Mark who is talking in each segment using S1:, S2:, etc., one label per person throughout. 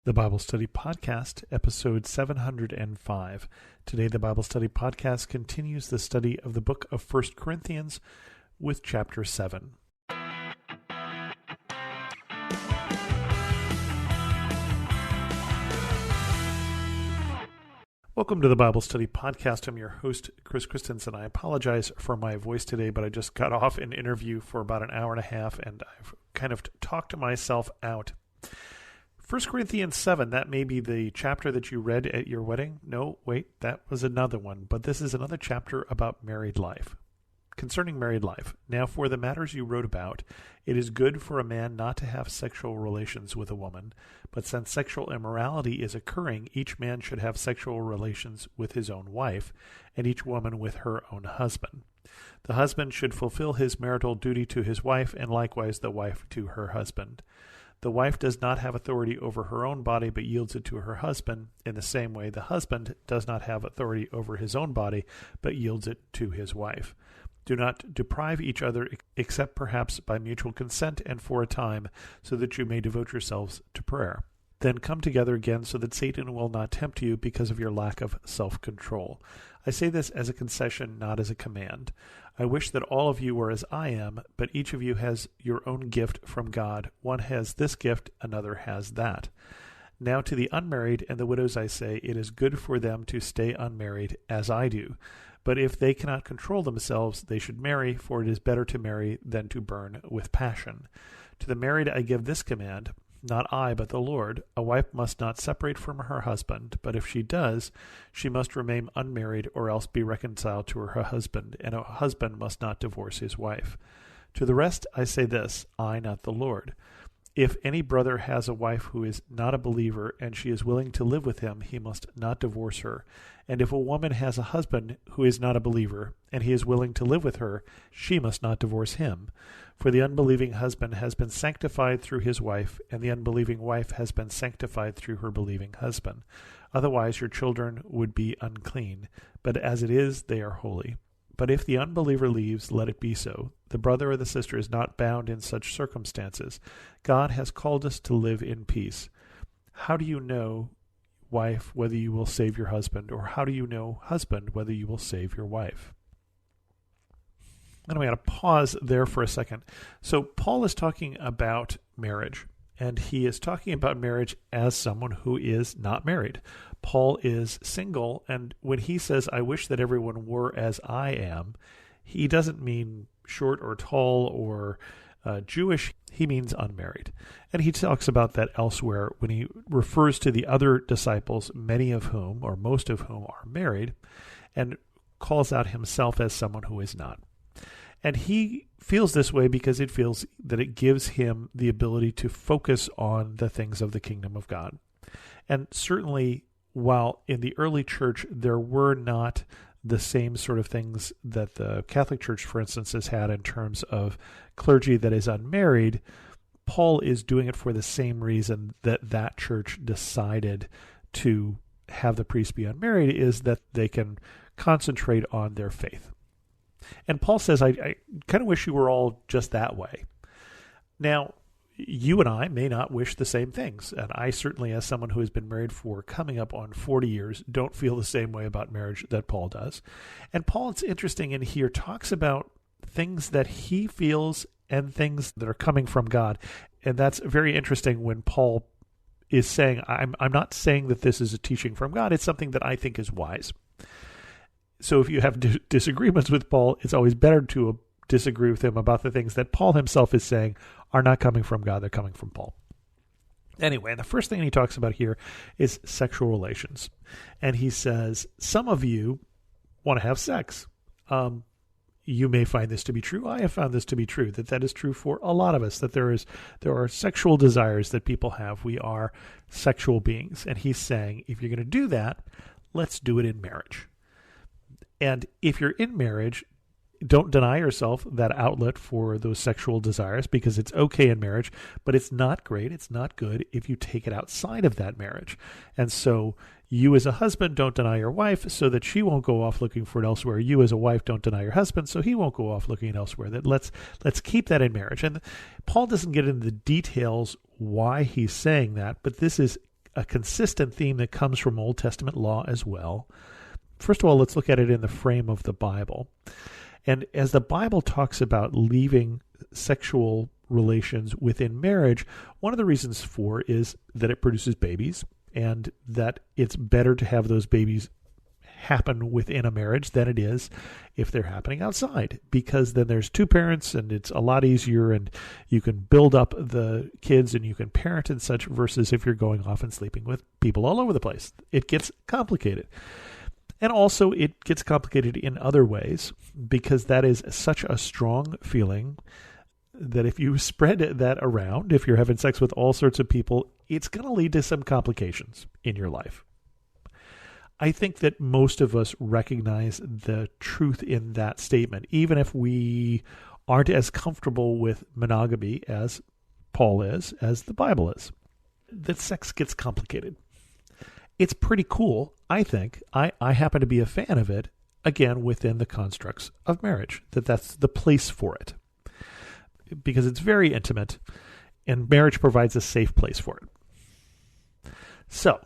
S1: The Bible Study Podcast, episode 705. Today, the Bible Study Podcast continues the study of the book of 1 Corinthians with chapter 7. Welcome to the Bible Study Podcast. I'm your host, Chris Christensen. I apologize for my voice today, but I just got off an interview for about an hour and a half, and I've kind of talked myself out. 1 Corinthians 7, that may be the chapter that you read at your wedding. No, wait, that was another one. But this is another chapter about married life. Concerning married life. Now, for the matters you wrote about, it is good for a man not to have sexual relations with a woman. But since sexual immorality is occurring, each man should have sexual relations with his own wife, and each woman with her own husband. The husband should fulfill his marital duty to his wife, and likewise the wife to her husband. The wife does not have authority over her own body, but yields it to her husband. In the same way, the husband does not have authority over his own body, but yields it to his wife. Do not deprive each other, except perhaps by mutual consent and for a time, so that you may devote yourselves to prayer. Then come together again so that Satan will not tempt you because of your lack of self-control. I say this as a concession, not as a command. I wish that all of you were as I am, but each of you has your own gift from God. One has this gift, another has that. Now to the unmarried and the widows I say, it is good for them to stay unmarried, as I do. But if they cannot control themselves, they should marry, for it is better to marry than to burn with passion. To the married I give this command, not I, but the Lord. A wife must not separate from her husband, but if she does, she must remain unmarried or else be reconciled to her husband, and a husband must not divorce his wife. To the rest I say this, I, not the Lord. If any brother has a wife who is not a believer, and she is willing to live with him, he must not divorce her. And if a woman has a husband who is not a believer, and he is willing to live with her, she must not divorce him. For the unbelieving husband has been sanctified through his wife, and the unbelieving wife has been sanctified through her believing husband. Otherwise your children would be unclean, but as it is, they are holy. But if the unbeliever leaves, let it be so. The brother or the sister is not bound in such circumstances. God has called us to live in peace. How do you know, wife, whether you will save your husband? Or how do you know, husband, whether you will save your wife? And I'm going to pause there for a second. So Paul is talking about marriage, and he is talking about marriage as someone who is not married. Paul is single, and when he says, I wish that everyone were as I am, he doesn't mean short or tall or Jewish. He means unmarried. And he talks about that elsewhere when he refers to the other disciples, many of whom, or most of whom, are married, and calls out himself as someone who is not. And he feels this way because it feels that it gives him the ability to focus on the things of the kingdom of God. And certainly, while in the early church there were not the same sort of things that the Catholic Church, for instance, has had in terms of clergy that is unmarried, Paul is doing it for the same reason that that church decided to have the priests be unmarried, is that they can concentrate on their faith. And Paul says, I kind of wish you were all just that way. Now, you and I may not wish the same things. And I certainly, as someone who has been married for coming up on 40 years, don't feel the same way about marriage that Paul does. And Paul, it's interesting in here, talks about things that he feels and things that are coming from God. And that's very interesting when Paul is saying, I'm not saying that this is a teaching from God. It's something that I think is wise. So if you have disagreements with Paul, it's always better to disagree with him about the things that Paul himself is saying are not coming from God, they're coming from Paul. Anyway, the first thing he talks about here is sexual relations. And he says, some of you want to have sex. You may find this to be true. I have found this to be true, that is true for a lot of us, that there are sexual desires that people have. We are sexual beings. And he's saying, if you're going to do that, let's do it in marriage. And if you're in marriage, don't deny yourself that outlet for those sexual desires, because it's okay in marriage, but it's not great, it's not good if you take it outside of that marriage. And so you as a husband don't deny your wife so that she won't go off looking for it elsewhere. You as a wife don't deny your husband so he won't go off looking elsewhere. That let's keep that in marriage. And Paul doesn't get into the details why he's saying that, but this is a consistent theme that comes from Old Testament law as well. First of all, let's look at it in the frame of the Bible. And as the Bible talks about leaving sexual relations within marriage, one of the reasons for is that it produces babies, and that it's better to have those babies happen within a marriage than it is if they're happening outside, because then there's two parents and it's a lot easier, and you can build up the kids and you can parent and such, versus if you're going off and sleeping with people all over the place. It gets complicated. And also it gets complicated in other ways, because that is such a strong feeling that if you spread that around, if you're having sex with all sorts of people, it's going to lead to some complications in your life. I think that most of us recognize the truth in that statement, even if we aren't as comfortable with monogamy as Paul is, as the Bible is. That sex gets complicated. It's pretty cool, I think. I happen to be a fan of it, again, within the constructs of marriage, that's the place for it. Because it's very intimate, and marriage provides a safe place for it. So,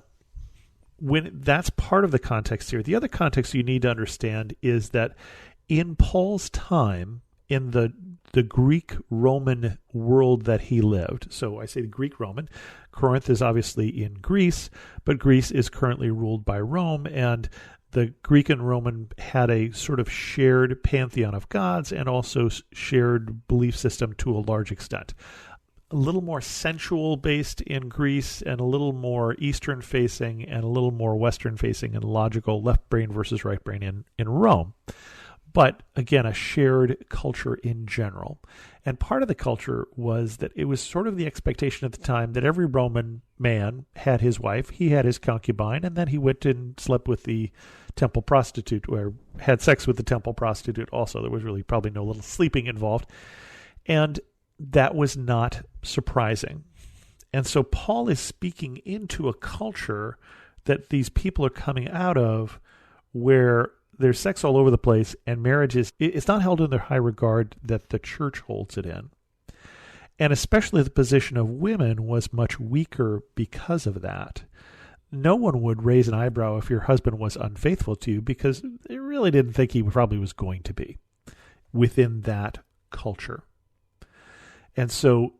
S1: when that's part of the context here, the other context you need to understand is that in Paul's time, in the Greek-Roman world that he lived, so I say the Greek-Roman, Corinth is obviously in Greece, but Greece is currently ruled by Rome, and the Greek and Roman had a sort of shared pantheon of gods and also shared belief system to a large extent. A little more sensual-based in Greece, and a little more Eastern-facing and a little more Western-facing and logical, left brain versus right brain in Rome. But again, a shared culture in general. And part of the culture was that it was sort of the expectation at the time that every Roman man had his wife, he had his concubine, and then he went and slept with the temple prostitute, or had sex with the temple prostitute also. There was really probably no little sleeping involved. And that was not surprising. And so Paul is speaking into a culture that these people are coming out of, where there's sex all over the place, and marriage it's not held in the high regard that the church holds it in. And especially the position of women was much weaker because of that. No one would raise an eyebrow if your husband was unfaithful to you, because they really didn't think he probably was going to be within that culture. And so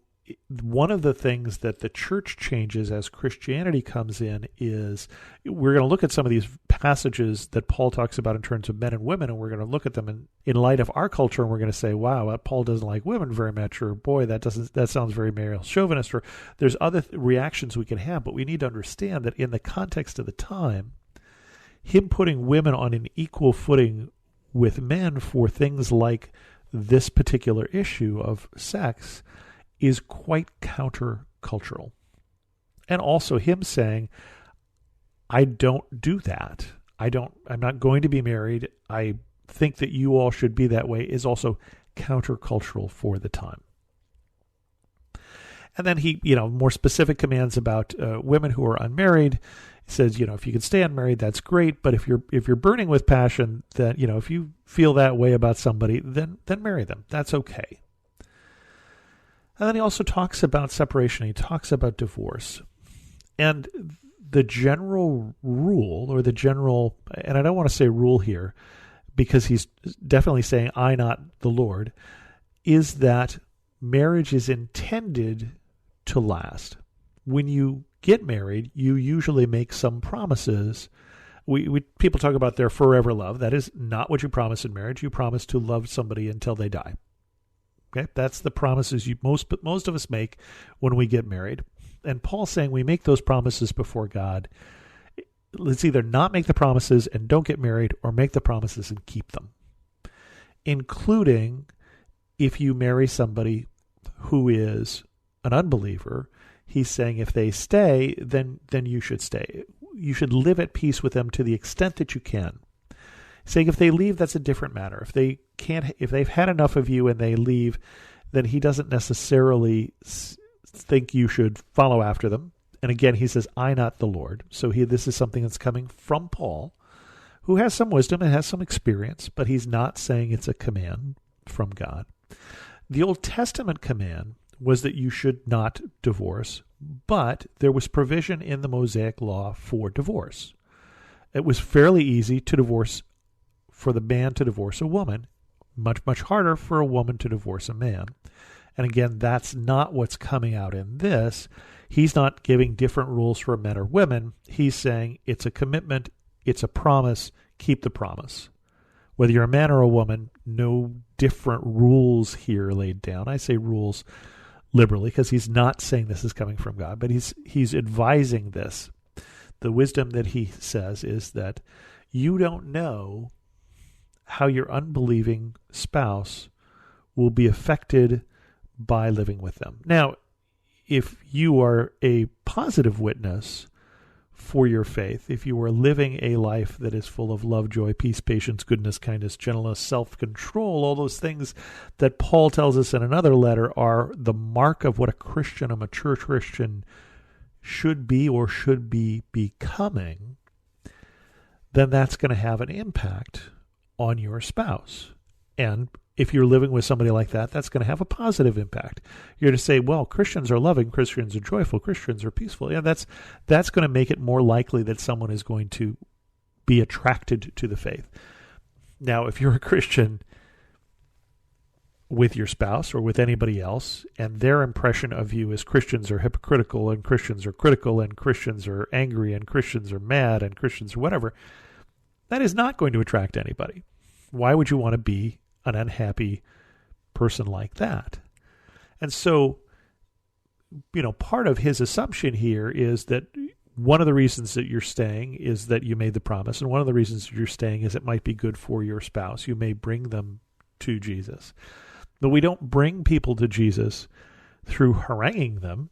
S1: one of the things that the church changes as Christianity comes in is, we're going to look at some of these passages that Paul talks about in terms of men and women, and we're going to look at them in light of our culture, and we're going to say, wow, Paul doesn't like women very much, or boy, that sounds very male chauvinist, or there's other reactions we can have. But we need to understand that in the context of the time, him putting women on an equal footing with men for things like this particular issue of sex is quite countercultural. And also him saying, I don't do that. I'm not going to be married. I think that you all should be that way, is also countercultural for the time. And then he, more specific commands about women who are unmarried. He says, if you can stay unmarried, that's great. But if you're burning with passion, then, if you feel that way about somebody, then marry them. That's okay. And then he also talks about separation. He talks about divorce. And the general rule, or and I don't want to say rule here, because he's definitely saying, I, not the Lord, is that marriage is intended to last. When you get married, you usually make some promises. People talk about their forever love. That is not what you promise in marriage. You promise to love somebody until they die. Okay, that's the promises most of us make when we get married. And Paul's saying we make those promises before God. Let's either not make the promises and don't get married, or make the promises and keep them. Including if you marry somebody who is an unbeliever, he's saying if they stay, then you should stay. You should live at peace with them to the extent that you can. Saying if they leave, that's a different matter. If they've had enough of you and they leave, then he doesn't necessarily think you should follow after them. And again, he says, I, not the Lord. So this is something that's coming from Paul, who has some wisdom and has some experience, but he's not saying it's a command from God. The Old Testament command was that you should not divorce, but there was provision in the Mosaic law for divorce. It was fairly easy for the man to divorce a woman, much, much harder for a woman to divorce a man. And again, that's not what's coming out in this. He's not giving different rules for men or women. He's saying it's a commitment, it's a promise, keep the promise. Whether you're a man or a woman, no different rules here laid down. I say rules liberally because he's not saying this is coming from God, but he's advising this. The wisdom that he says is that you don't know how your unbelieving spouse will be affected by living with them. Now, if you are a positive witness for your faith, if you are living a life that is full of love, joy, peace, patience, goodness, kindness, gentleness, self-control, all those things that Paul tells us in another letter are the mark of what a Christian, a mature Christian, should be or should be becoming, then that's going to have an impact on your spouse. And if you're living with somebody like that, that's going to have a positive impact. You're to say, well, Christians are loving, Christians are joyful, Christians are peaceful. Yeah, that's going to make it more likely that someone is going to be attracted to the faith. Now, if you're a Christian with your spouse or with anybody else, and their impression of you is Christians are hypocritical, and Christians are critical, and Christians are angry, and Christians are mad, and Christians are whatever, that is not going to attract anybody. Why would you want to be an unhappy person like that? And so, part of his assumption here is that one of the reasons that you're staying is that you made the promise, and one of the reasons that you're staying is it might be good for your spouse. You may bring them to Jesus. But we don't bring people to Jesus through haranguing them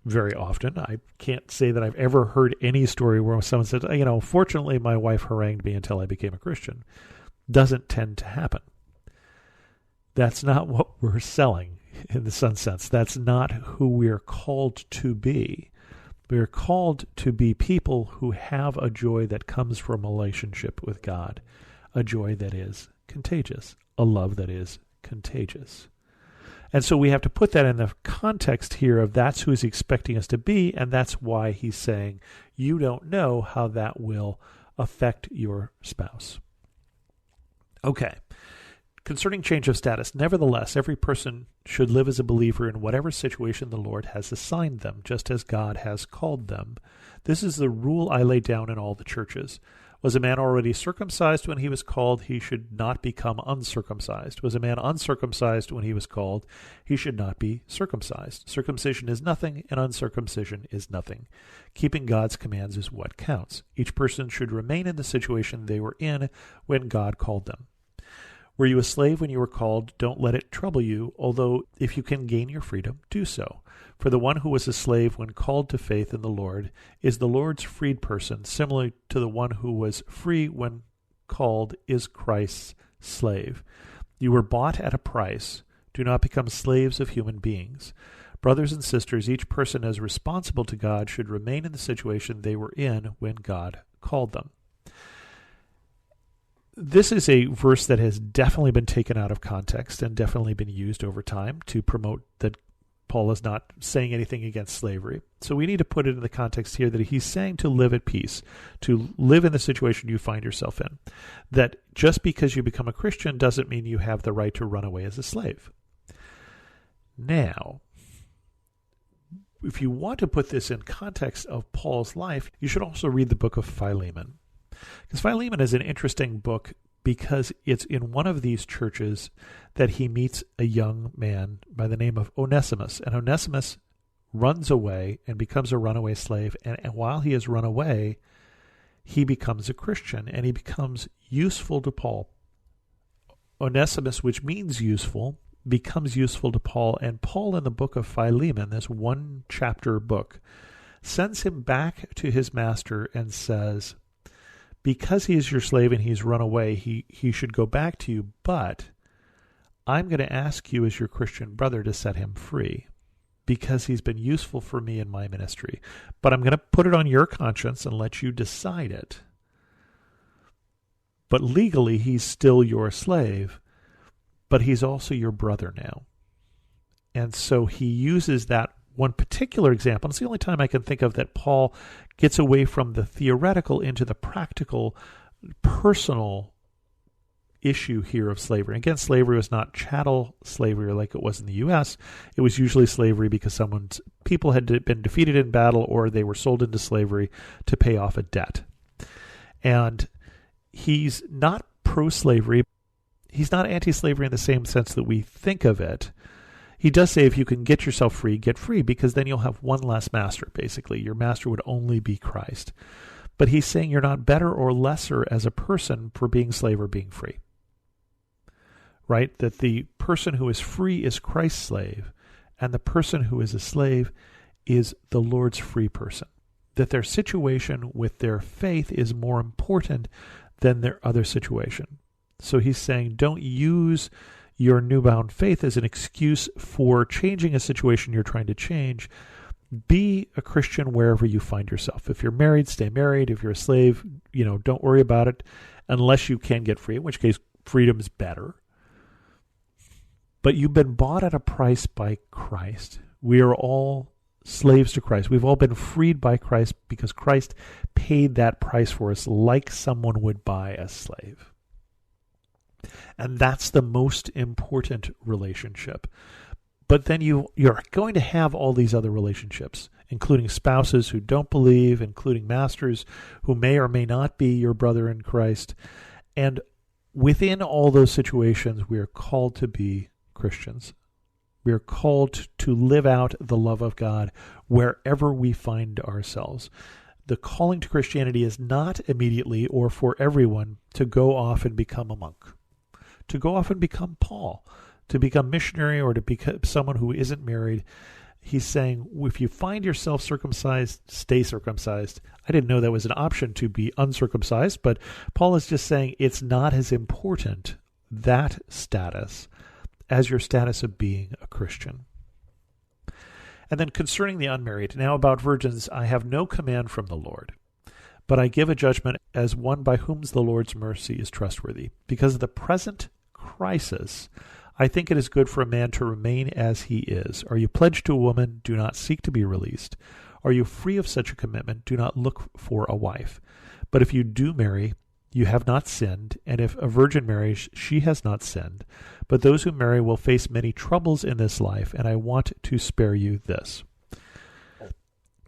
S1: very often. I can't say that I've ever heard any story where someone said, fortunately my wife harangued me until I became a Christian. Doesn't tend to happen. That's not what we're selling in some sense. That's not who we're called to be. We're called to be people who have a joy that comes from a relationship with God, a joy that is contagious, a love that is contagious. And so we have to put that in the context here of that's who he's expecting us to be, and that's why he's saying you don't know how that will affect your spouse. Okay. Concerning change of status, nevertheless, every person should live as a believer in whatever situation the Lord has assigned them, just as God has called them. This is the rule I lay down in all the churches. Was a man already circumcised when he was called? He should not become uncircumcised. Was a man uncircumcised when he was called? He should not be circumcised. Circumcision is nothing, and uncircumcision is nothing. Keeping God's commands is what counts. Each person should remain in the situation they were in when God called them. Were you a slave when you were called? Don't let it trouble you, although if you can gain your freedom, do so. For the one who was a slave when called to faith in the Lord is the Lord's freed person, similar to the one who was free when called is Christ's slave. You were bought at a price. Do not become slaves of human beings. Brothers and sisters, each person as responsible to God should remain in the situation they were in when God called them. This is a verse that has definitely been taken out of context and definitely been used over time to promote that Paul is not saying anything against slavery. So we need to put it in the context here that he's saying to live at peace, to live in the situation you find yourself in. That just because you become a Christian doesn't mean you have the right to run away as a slave. Now, if you want to put this in context of Paul's life, you should also read the book of Philemon. Because Philemon is an interesting book because it's in one of these churches that he meets a young man by the name of Onesimus. And Onesimus runs away and becomes a runaway slave. And while he has run away, he becomes a Christian and he becomes useful to Paul. Onesimus, which means useful, becomes useful to Paul. And Paul in the book of Philemon, this one chapter book, sends him back to his master and says, because he is your slave and he's run away, he should go back to you, but I'm going to ask you as your Christian brother to set him free because he's been useful for me in my ministry. But I'm going to put it on your conscience and let you decide it. But legally, he's still your slave, but he's also your brother now. And so he uses that one particular example, and it's the only time I can think of that Paul gets away from the theoretical into the practical, personal issue here of slavery. Again, slavery was not chattel slavery like it was in the U.S. It was usually slavery because people had been defeated in battle, or they were sold into slavery to pay off a debt. And he's not pro-slavery. He's not anti-slavery in the same sense that we think of it. He does say if you can get yourself free, get free, because then you'll have one less master, basically. Your master would only be Christ. But he's saying you're not better or lesser as a person for being slave or being free. Right? That the person who is free is Christ's slave, and the person who is a slave is the Lord's free person. That their situation with their faith is more important than their other situation. So he's saying don't use your newfound faith as an excuse for changing a situation you're trying to change. Be a Christian wherever you find yourself. If you're married, stay married. If you're a slave, don't worry about it unless you can get free, in which case freedom is better. But you've been bought at a price by Christ. We are all slaves to Christ. We've all been freed by Christ because Christ paid that price for us like someone would buy a slave. And that's the most important relationship. But then you're going to have all these other relationships, including spouses who don't believe, including masters who may or may not be your brother in Christ. And within all those situations, we are called to be Christians. We are called to live out the love of God wherever we find ourselves. The calling to Christianity is not immediately or for everyone to go off and become a monk, to go off and become Paul, to become missionary, or to become someone who isn't married. He's saying, if you find yourself circumcised, stay circumcised. I didn't know that was an option to be uncircumcised, but Paul is just saying it's not as important, that status, as your status of being a Christian. And then concerning the unmarried, now about virgins, I have no command from the Lord, but I give a judgment as one by whom the Lord's mercy is trustworthy. Because of the present crisis, I think it is good for a man to remain as he is. Are you pledged to a woman? Do not seek to be released. Are you free of such a commitment? Do not look for a wife. But if you do marry, you have not sinned, and if a virgin marries, she has not sinned. But those who marry will face many troubles in this life, and I want to spare you this.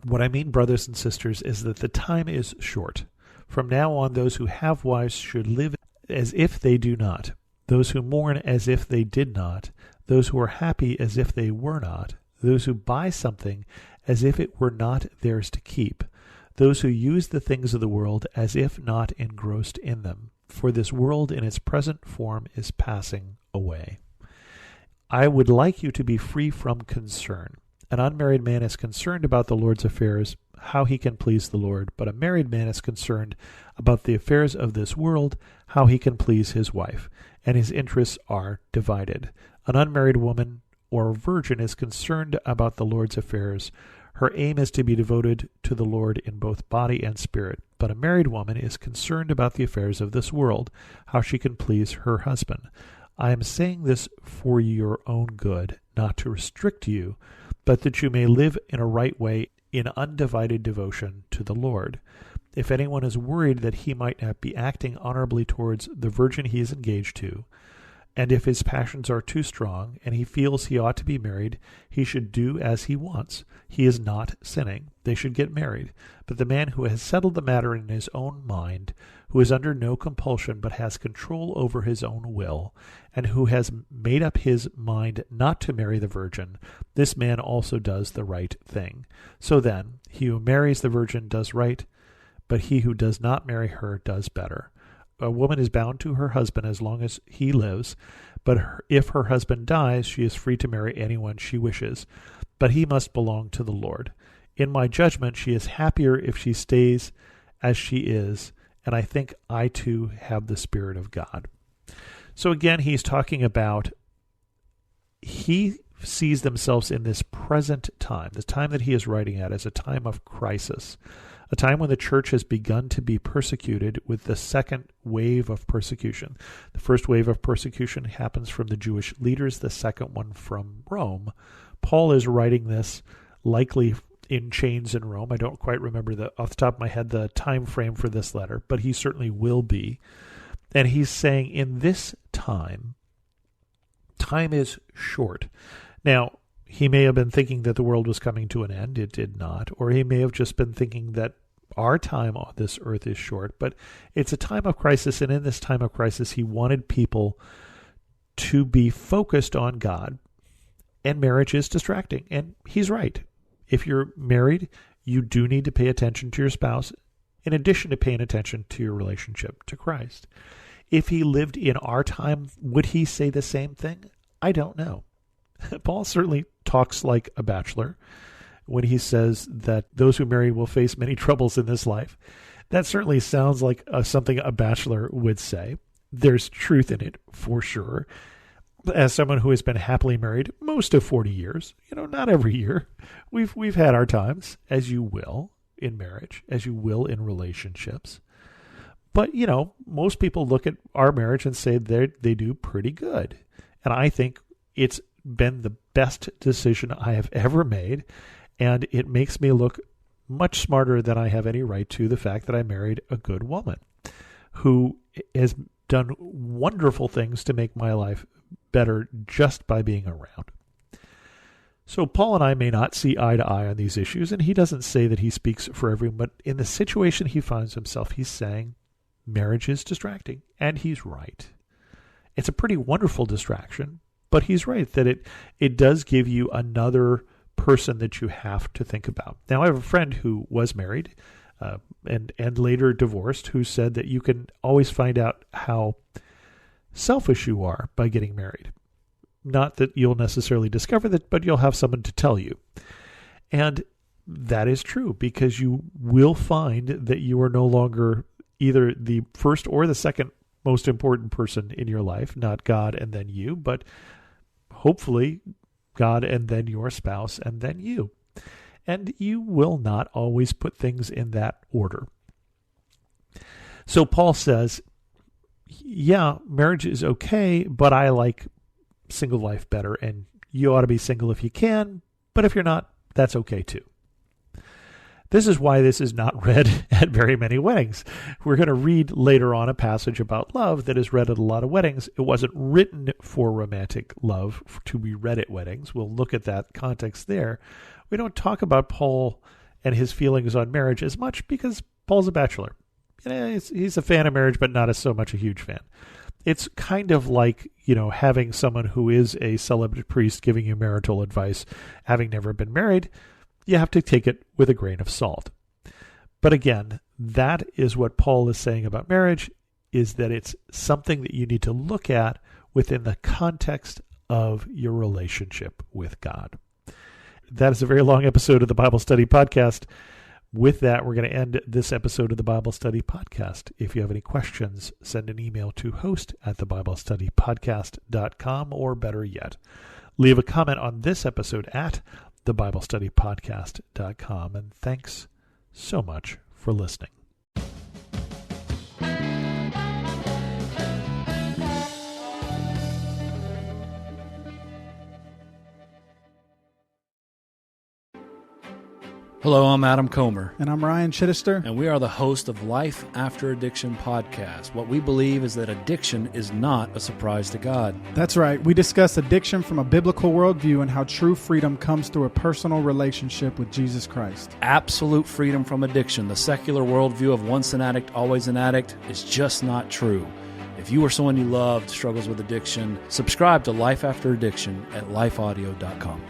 S1: What I mean, brothers and sisters, is that the time is short. From now on, those who have wives should live as if they do not, those who mourn as if they did not, those who are happy as if they were not, those who buy something as if it were not theirs to keep, those who use the things of the world as if not engrossed in them. For this world in its present form is passing away. I would like you to be free from concern. An unmarried man is concerned about the Lord's affairs, how he can please the Lord, but a married man is concerned about the affairs of this world, how he can please his wife, and his interests are divided. An unmarried woman or a virgin is concerned about the Lord's affairs. Her aim is to be devoted to the Lord in both body and spirit. But a married woman is concerned about the affairs of this world, how she can please her husband. I am saying this for your own good, not to restrict you, but that you may live in a right way in undivided devotion to the Lord. If anyone is worried that he might not be acting honorably towards the virgin he is engaged to, and if his passions are too strong, and he feels he ought to be married, he should do as he wants. He is not sinning. They should get married. But the man who has settled the matter in his own mind, who is under no compulsion but has control over his own will, and who has made up his mind not to marry the virgin, this man also does the right thing. So then, he who marries the virgin does right, but he who does not marry her does better. A woman is bound to her husband as long as he lives, but if her husband dies, she is free to marry anyone she wishes, but he must belong to the Lord. In my judgment, she is happier if she stays as she is, and I think I too have the Spirit of God. So again, he's talking about he sees themselves in this present time, the time that he is writing at, as a time of crisis, a time when the church has begun to be persecuted with the second wave of persecution. The first wave of persecution happens from the Jewish leaders, the second one from Rome. Paul is writing this likely in chains in Rome. I don't quite remember off the top of my head the time frame for this letter, but he certainly will be. And he's saying in this time is short. Now, he may have been thinking that the world was coming to an end. It did not. Or he may have just been thinking that our time on this earth is short. But it's a time of crisis, and in this time of crisis, he wanted people to be focused on God. And marriage is distracting. And he's right. If you're married, you do need to pay attention to your spouse, in addition to paying attention to your relationship to Christ. If he lived in our time, would he say the same thing? I don't know. Paul certainly talks like a bachelor when he says that those who marry will face many troubles in this life. That certainly sounds like something a bachelor would say. There's truth in it, for sure. As someone who has been happily married most of 40 years, not every year, we've had our times, as you will in marriage, as you will in relationships. But, most people look at our marriage and say they do pretty good. And I think it's been the best decision I have ever made. And it makes me look much smarter than I have any right to, the fact that I married a good woman who has done wonderful things to make my life better just by being around. So Paul and I may not see eye to eye on these issues, and he doesn't say that he speaks for everyone, but in the situation he finds himself, he's saying marriage is distracting, and he's right. It's a pretty wonderful distraction, but he's right that it does give you another person that you have to think about. Now, I have a friend who was married and later divorced, who said that you can always find out how selfish you are by getting married. Not that you'll necessarily discover that, but you'll have someone to tell you. And that is true, because you will find that you are no longer either the first or the second most important person in your life, not God and then you, but hopefully God and then your spouse and then you. And you will not always put things in that order. So Paul says, yeah, marriage is okay, but I like single life better, and you ought to be single if you can, but if you're not, that's okay too. This is why this is not read at very many weddings. We're going to read later on a passage about love that is read at a lot of weddings. It wasn't written for romantic love to be read at weddings. We'll look at that context there. We don't talk about Paul and his feelings on marriage as much because Paul's a bachelor. He's a fan of marriage, but not so much a huge fan. It's kind of like, having someone who is a celebrate priest giving you marital advice, having never been married. You have to take it with a grain of salt. But again, that is what Paul is saying about marriage, is that it's something that you need to look at within the context of your relationship with God. That is a very long episode of the Bible Study Podcast. With that, we're going to end this episode of the Bible Study Podcast. If you have any questions, send an email to host@thebiblestudypodcast.com, or better yet, leave a comment on this episode at thebiblestudypodcast.com. And thanks so much for listening.
S2: Hello, I'm Adam Comer.
S3: And I'm Ryan Chittister.
S2: And we are the host of Life After Addiction podcast. What we believe is that addiction is not a surprise to God.
S3: That's right. We discuss addiction from a biblical worldview and how true freedom comes through a personal relationship with Jesus Christ.
S2: Absolute freedom from addiction. The secular worldview of once an addict, always an addict is just not true. If you or someone you loved struggles with addiction, subscribe to Life After Addiction at lifeaudio.com.